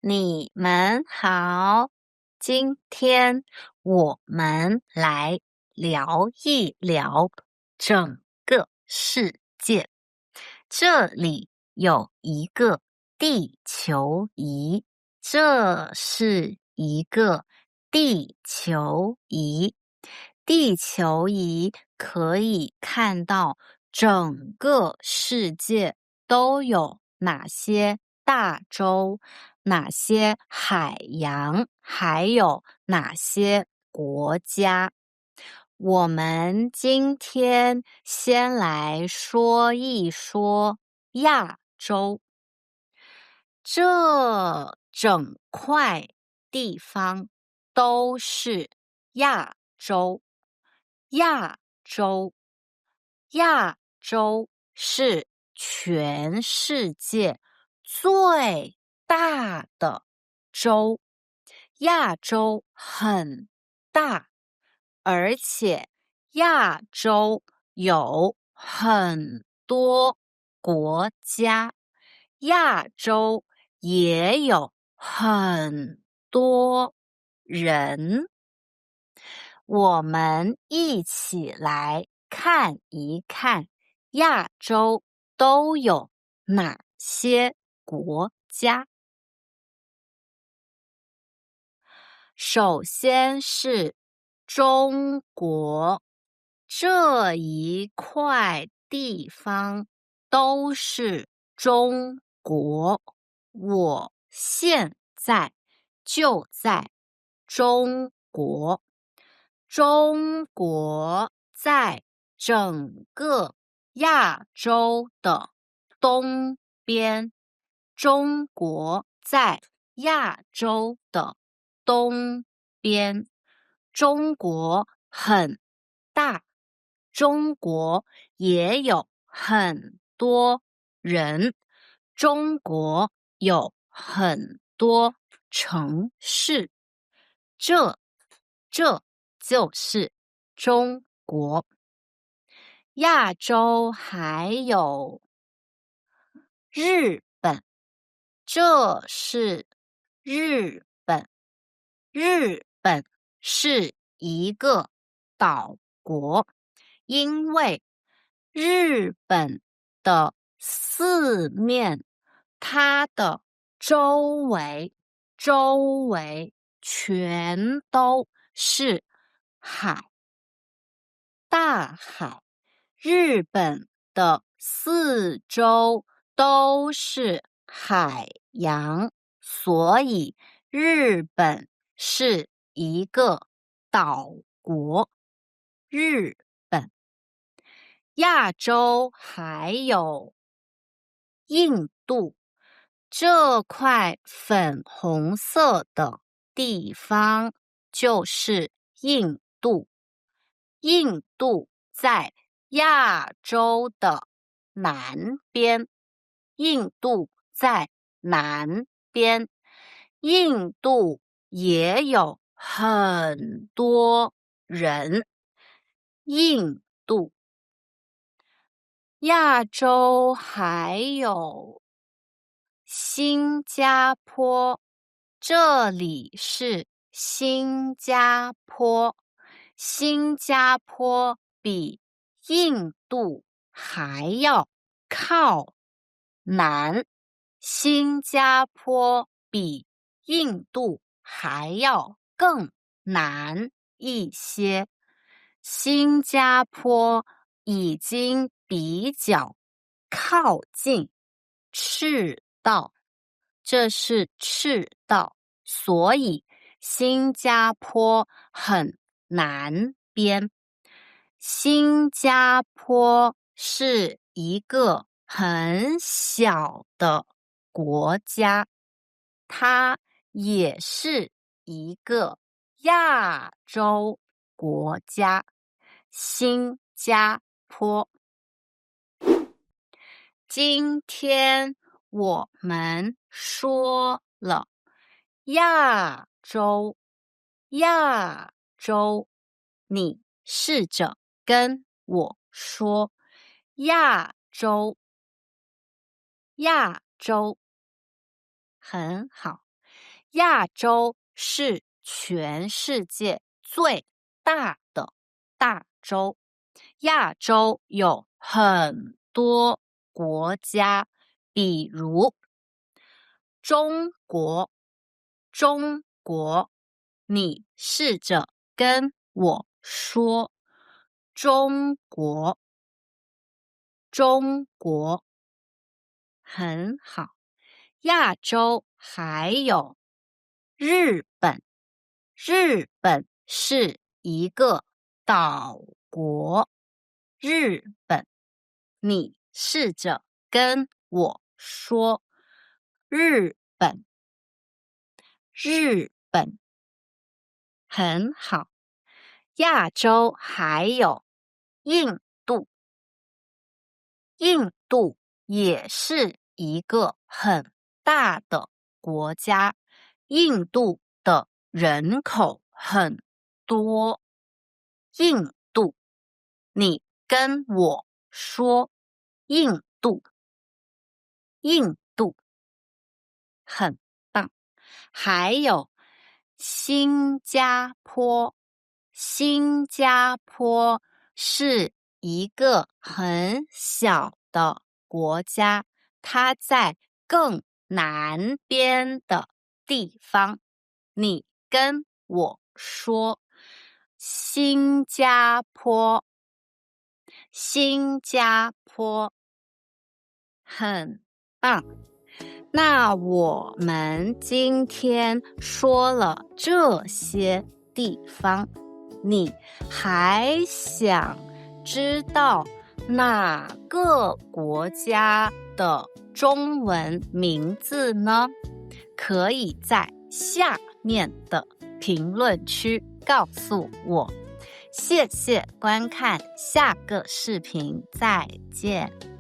你们好，今天我们来聊一聊整个世界。这里有一个地球仪，这是一个地球仪。地球仪可以看到整个世界都有哪些大洲，哪些海洋，还有哪些国家。我们今天先来说一说亚洲。这整块地方都是亚洲。亚洲，亚洲是全世界最大的洲。亚洲很大，而且亚洲有很多国家，亚洲也有很多人。我们一起来看一看亚洲都有哪些国家。首先是中国，这一块地方都是中国。我现在就在中国。中国在整个亚洲的东边。中国在亚洲的东边。中国很大，中国也有很多人，中国有很多城市。这就是中国。亚洲还有日本，这是日本。日本是一个岛国，因为日本的四面，它的周围全都是海，大海。日本的四周都是海洋，所以日本是一个岛国。日本。亚洲还有印度，这块粉红色的地方就是印度。印度在亚洲的南边。印度在南边。印度也有很多人。印度。亚洲还有新加坡，这里是新加坡。新加坡比印度还要靠南。新加坡比印度还要更南一些。新加坡已经比较靠近赤道，这是赤道，所以新加坡很南边。新加坡是一个很小的国家，它也是一个亚洲国家。新加坡。今天我们说了亚洲，亚洲，你试着跟我说亚洲，亚洲。很好，亚洲是全世界最大的大洲。亚洲有很多国家，比如中国。中国，你试着跟我说中国。中国，很好。亚洲还有日本。日本是一个岛国。日本，你试着跟我说日本。日本，很好。亚洲还有印度。印度也是一个很大的国家。印度的人口很多。印度，你跟我说印度。印度，很棒。还有新加坡。新加坡是一个很小的国家，它在更南边的地方。你跟我说新加坡。新加坡，很棒。那我们今天说了这些地方，你还想知道哪个国家的中文名字呢？可以在下面的评论区告诉我。谢谢观看，下个视频再见。